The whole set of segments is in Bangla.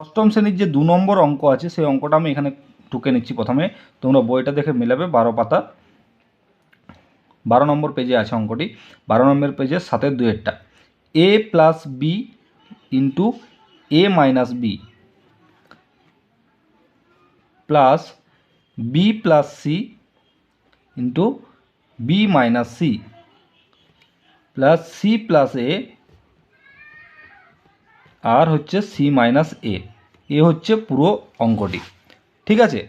অষ্টম শ্রেণীর যে 2 নম্বর অঙ্ক আছে সেই অঙ্কটা আমি এখানে টুকে নিচ্ছি। প্রথমে তোমরা বইটা দেখে মেলাবে, 12 পাতা 12 নম্বর পেজে আছে অঙ্কটি। 12 নম্বর পেজের 7-এর 2-এরটা। a plus B into A minus B plus B plus C into B minus C plus C plus A আর হচ্ছে সি মাইনাস এ হচ্ছে পুরো অঙ্কটি। ঠিক আছে,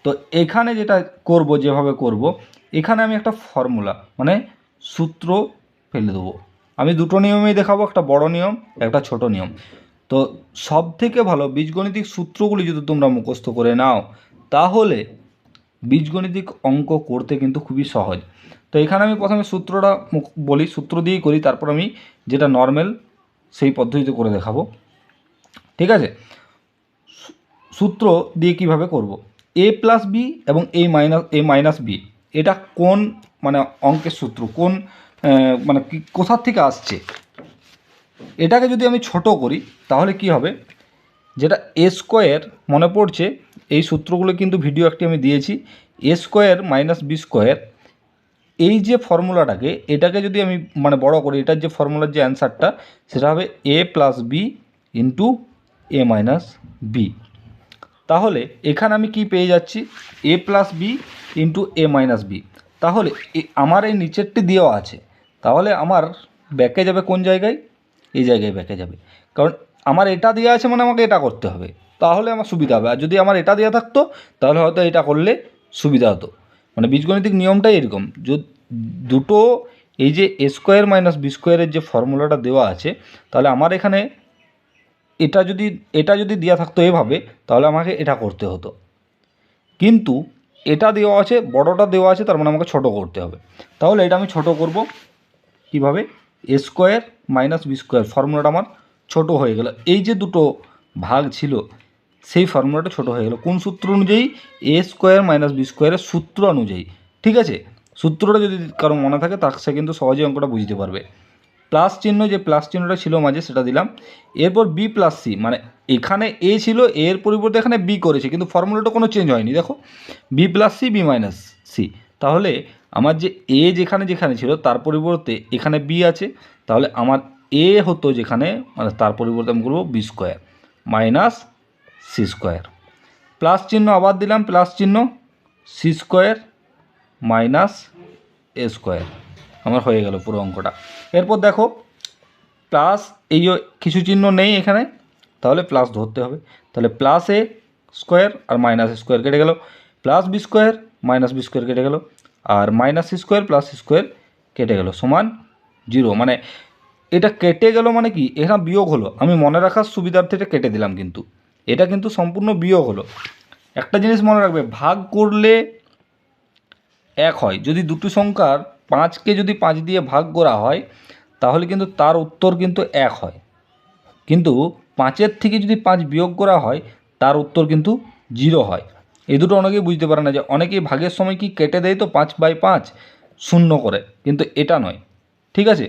তো এখানে যেটা করব, যেভাবে করব, এখানে আমি একটা ফর্মুলা মানে সূত্র ফেলে দেবো। আমি দুটো নিয়মেই দেখাবো, একটা বড় নিয়ম, একটা ছোট নিয়ম। তো সব থেকে ভালো বীজগণিতিক সূত্রগুলি যদি তোমরা মুখস্থ করে নাও তাহলে বীজগণিতিক অঙ্ক করতে কিন্তু খুবই সহজ। তো এখানে আমি প্রথমে সূত্রটা বলি, সূত্র দিয়েই করি, তারপর আমি যেটা নর্মাল সেই পদ্ধতিতে করে দেখাবো। ঠিক আছে, সূত্র দিয়ে কিভাবে করব, এ প্লাস বি এবং এ মাইনাস বি, এটা কোন মানে অঙ্কের সূত্র, কোন মানে কোথার থেকে আসছে, এটাকে যদি আমি ছোট করি তাহলে কি হবে, যেটা এ স্কোয়ার মনে পড়ছে, এই সূত্রগুলো কিন্তু ভিডিও একটি আমি দিয়েছি, এ স্কোয়ার মাইনাস বি স্কোয়ার, এই যে ফর্মুলাটাকে, এটাকে যদি আমি মানে বড় করি, এটার যে ফর্মুলার যে অ্যান্সারটা সেটা হবে এ plus B into A minus B. তাহলে এখানে আমি কি পেয়ে যাচ্ছি, এ plus B into A minus B. তাহলে আমার এই নিচেরটি দেওয়া আছে, তাহলে আমার ব্যাকে যাবে কোন জায়গায়, এই জায়গায় ব্যাকে যাবে, কারণ আমার এটা দেওয়া আছে মানে আমাকে এটা করতে হবে, তাহলে আমার সুবিধা হবে। আর যদি আমার এটা দেওয়া থাকতো তাহলে হয়তো এটা করলে সুবিধা হতো। মানে বীজগণিতিক নিয়মটাই এরকম, দুটো এই যে এ স্কোয়ার মাইনাস বি স্কোয়ারের যে ফর্মুলাটা দেওয়া আছে, তাহলে আমার এখানে এটা যদি দেওয়া থাকতো এভাবে, তাহলে আমাকে এটা করতে হতো, কিন্তু এটা দেওয়া আছে, বড়টা দেওয়া আছে, তার মানে আমাকে ছোটো করতে হবে। তাহলে এটা আমি ছোট করব কিভাবে, এ স্কোয়ার মাইনাস বি স্কোয়ার ফর্মুলাটা আমার ছোট হয়ে গেল, এই যে দুটো ভাগ ছিল সেই ফর্মুলাটা ছোট হয়ে গেল কোন সূত্র অনুযায়ী, এ স্কোয়ার মাইনাস বি স্কোয়ারের সূত্র অনুযায়ী। ঠিক আছে, সূত্রটা যদি কারো মনে থাকে তার সে কিন্তু সহজেই অঙ্কটা বুঝতে পারবে। প্লাস চিহ্ন, যে প্লাস চিহ্নটা ছিল মাঝে সেটা দিলাম, এরপর বি প্লাস সি, মানে এখানে এ ছিল, এর পরিবর্তে এখানে বি করেছে, কিন্তু ফর্মুলাটা কোনো চেঞ্জ হয়নি। দেখো B plus C B minus C, তাহলে আমার যে এ যেখানে ছিল তার পরিবর্তে এখানে বি আছে, তাহলে আমার এ হতো যেখানে, মানে তার পরিবর্তে আমি করবো B square minus C square, plus চিহ্ন আবার দিলাম, প্লাস চিহ্ন C square minus A square, আমার হয়ে গেল পুরো অঙ্কটা। এরপর দেখো প্লাস, এই কিছু চিহ্ন নেই এখানে, তাহলে প্লাস ধরতে হবে, তাহলে প্লাস এ স্কোয়ার আর মাইনাস স্কোয়ার কেটে গেল, plus B square minus B square কেটে গেল, আর minus C square plus C square কেটে গেল সমান 0। মানে এটা কেটে গেল মানে কি, এখানে বিয়োগ হলো, আমি মনে রাখার সুবিধার্থে এটা কেটে দিলাম, কিন্তু এটা কিন্তু সম্পূর্ণ বিয়োগ হলো। একটা জিনিস মনে রাখবে, ভাগ করলে 1 হয়, যদি দুটি সংখ্যার 5কে যদি 5 দিয়ে ভাগ করা হয় তাহলে কিন্তু তার উত্তর কিন্তু 1 হয়, কিন্তু 5-এর থেকে যদি 5 বিয়োগ করা হয় তার উত্তর কিন্তু 0 হয়। এই দুটো অনেকেই বুঝতে পারে না, যে অনেকেই ভাগের সময় কি কেটে দেয় তো 5/5 শূন্য করে, কিন্তু এটা নয়। ঠিক আছে,